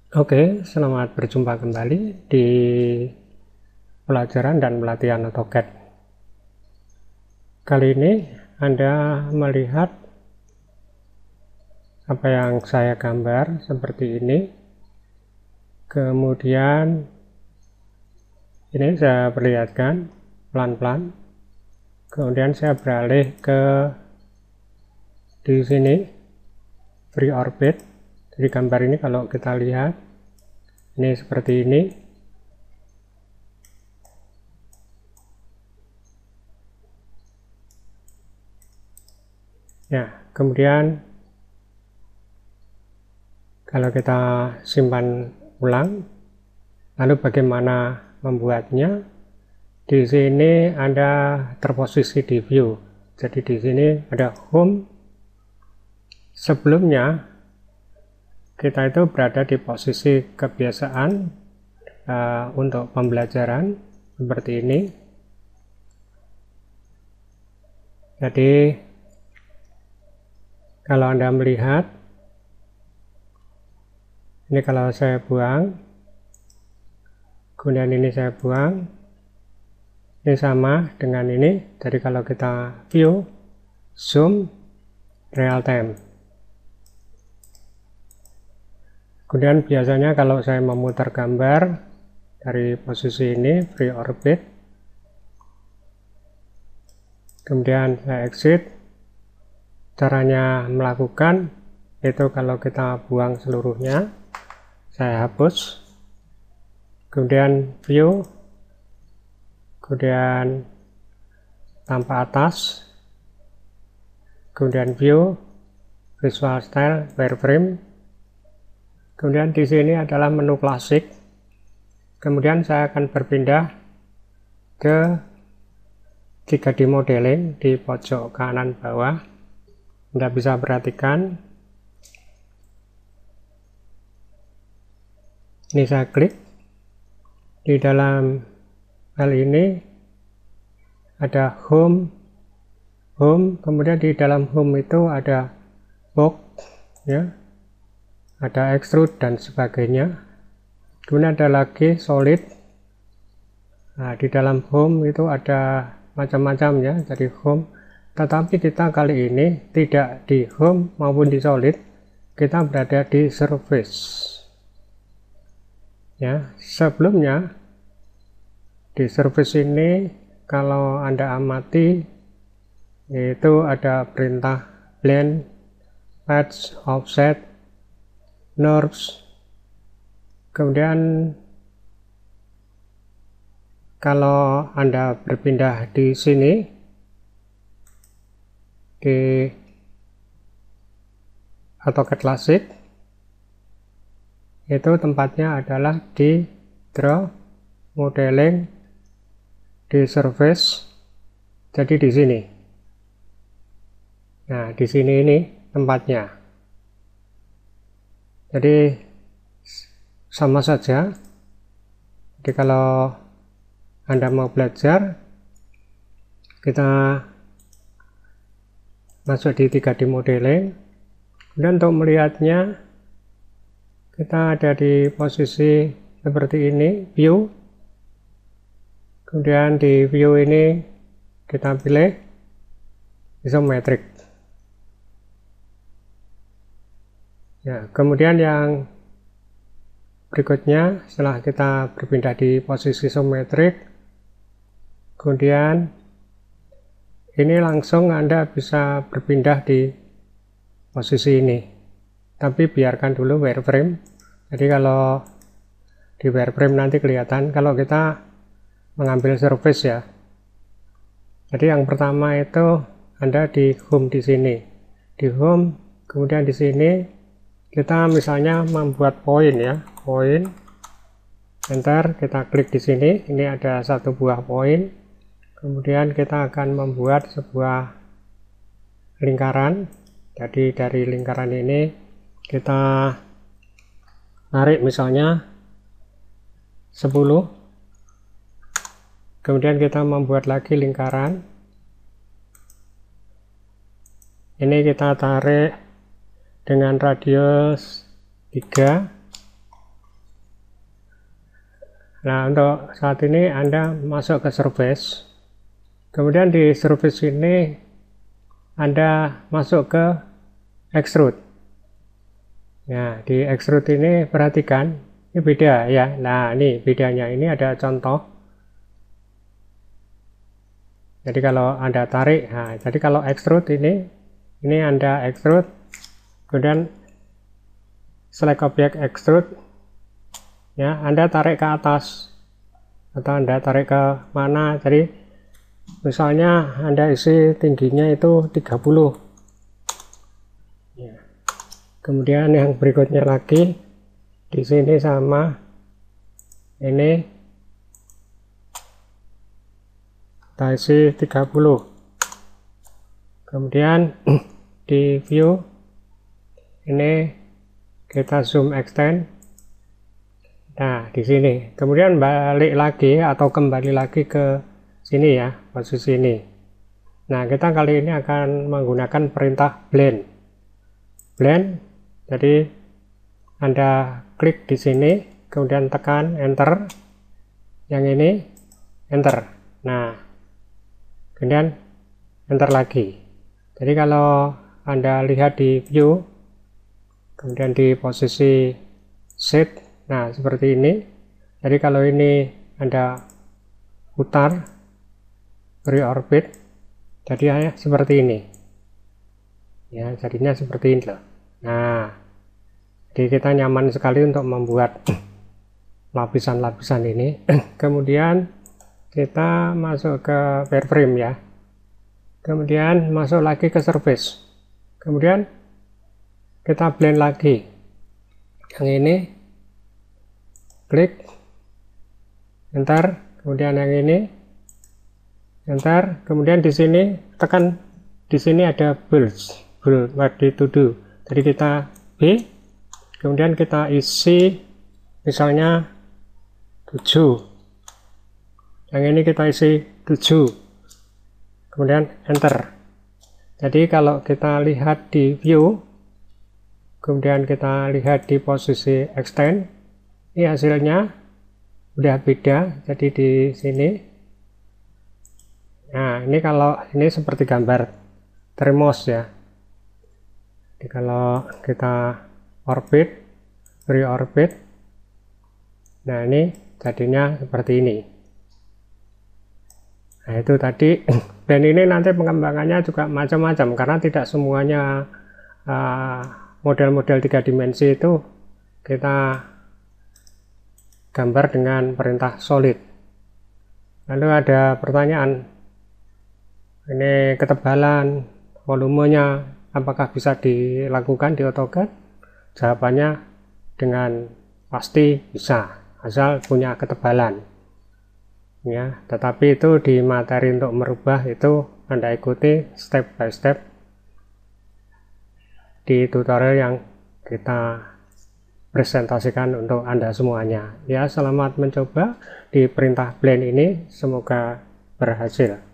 Oke, selamat berjumpa kembali di pelajaran dan pelatihan AutoCAD. Kali ini Anda melihat apa yang saya gambar seperti ini. Kemudian ini saya perlihatkan pelan-pelan. Kemudian saya beralih ke di sini free orbit. Jadi gambar ini kalau kita lihat ini seperti ini. Ya, kemudian kalau kita simpan ulang, lalu bagaimana membuatnya? Di sini Anda terposisi di view. Jadi di sini ada home. Sebelumnya kita itu berada di posisi kebiasaan untuk pembelajaran seperti ini. Jadi kalau Anda melihat ini, kalau saya buang, kemudian ini saya buang, ini sama dengan ini. Jadi kalau kita view, zoom, real time. Kemudian biasanya kalau saya memutar gambar dari posisi ini free orbit, kemudian saya exit. Caranya melakukan itu kalau kita buang seluruhnya, saya hapus, kemudian view, kemudian tanpa atas, kemudian view, visual style, wireframe. Kemudian di sini adalah menu klasik. Kemudian saya akan berpindah ke 3D modeling di pojok kanan bawah. Anda bisa perhatikan. Ini saya klik. Di dalam hal ini ada home, kemudian di dalam home itu ada box, ya. Ada extrude dan sebagainya. Kemudian ada lagi solid. Nah, di dalam home itu ada macam-macam, ya, dari home. Tetapi kita kali ini tidak di home maupun di solid, kita berada di surface. Ya, sebelumnya di surface ini kalau Anda amati itu ada perintah blend, patch, offset, NURBS. Kemudian kalau Anda berpindah di sini di AutoCAD Classic, itu tempatnya adalah di draw, modeling, di surface. Jadi di sini. Nah, di sini ini tempatnya. Jadi sama saja. Jadi kalau Anda mau belajar, kita masuk di 3D modeling. Dan untuk melihatnya, kita ada di posisi seperti ini, view. Kemudian di view ini kita pilih isometric. Ya, kemudian yang berikutnya, setelah kita berpindah di posisi isometrik, kemudian ini langsung Anda bisa berpindah di posisi ini. Tapi biarkan dulu wireframe. Jadi kalau di wireframe nanti kelihatan kalau kita mengambil surface, ya. Jadi yang pertama itu Anda di home di sini. Di home, kemudian di sini kita misalnya membuat poin, ya, poin, enter, kita klik di sini. Ini ada satu buah poin. Kemudian kita akan membuat sebuah lingkaran. Jadi dari lingkaran ini kita tarik misalnya 10. Kemudian kita membuat lagi lingkaran. Ini kita tarik dengan radius 3. Nah, untuk saat ini Anda masuk ke surface, kemudian di surface ini Anda masuk ke extrude. Nah, di extrude ini perhatikan, ini beda ya. Nah, ini bedanya, ini ada contoh. Jadi kalau Anda tarik, nah, jadi kalau extrude ini Anda extrude, kemudian select object extrude, ya, Anda tarik ke atas atau Anda tarik ke mana. Jadi misalnya Anda isi tingginya itu 30 ya. Kemudian yang berikutnya lagi di sini sama ini kita isi 30. Kemudian di view ini kita zoom extend. Nah, di sini. Kemudian balik lagi atau kembali lagi ke sini ya, posisi ini. Nah, kita kali ini akan menggunakan perintah blend. Blend, jadi Anda klik di sini, kemudian tekan enter. Yang ini enter. Nah, kemudian enter lagi. Jadi kalau Anda lihat di view, kemudian di posisi set, nah seperti ini. Jadi kalau ini Anda putar reorbit, jadi seperti ini ya, jadinya seperti ini loh. Nah, jadi kita nyaman sekali untuk membuat lapisan-lapisan ini. Kemudian kita masuk ke wireframe ya, kemudian masuk lagi ke surface, kemudian kita blend lagi. Yang ini klik enter, kemudian yang ini enter, kemudian di sini tekan, di sini ada build ready to do. Jadi kita B, kemudian kita isi misalnya 7, yang ini kita isi 7, kemudian enter. Jadi kalau kita lihat di view, kemudian kita lihat di posisi extend, ini hasilnya udah beda. Jadi di sini, nah ini kalau ini seperti gambar termos ya. Jadi kalau kita orbit, reorbit, nah ini jadinya seperti ini. Nah itu tadi. Dan ini nanti pengembangannya juga macam-macam, karena tidak semuanya model-model 3 dimensi itu kita gambar dengan perintah solid. Lalu ada pertanyaan, ini ketebalan, volumenya apakah bisa dilakukan di AutoCAD? Jawabannya dengan pasti bisa, asal punya ketebalan ya. Tetapi itu di materi untuk merubah itu Anda ikuti step by step di tutorial yang kita presentasikan untuk Anda semuanya ya. Selamat mencoba di perintah blend ini, semoga berhasil.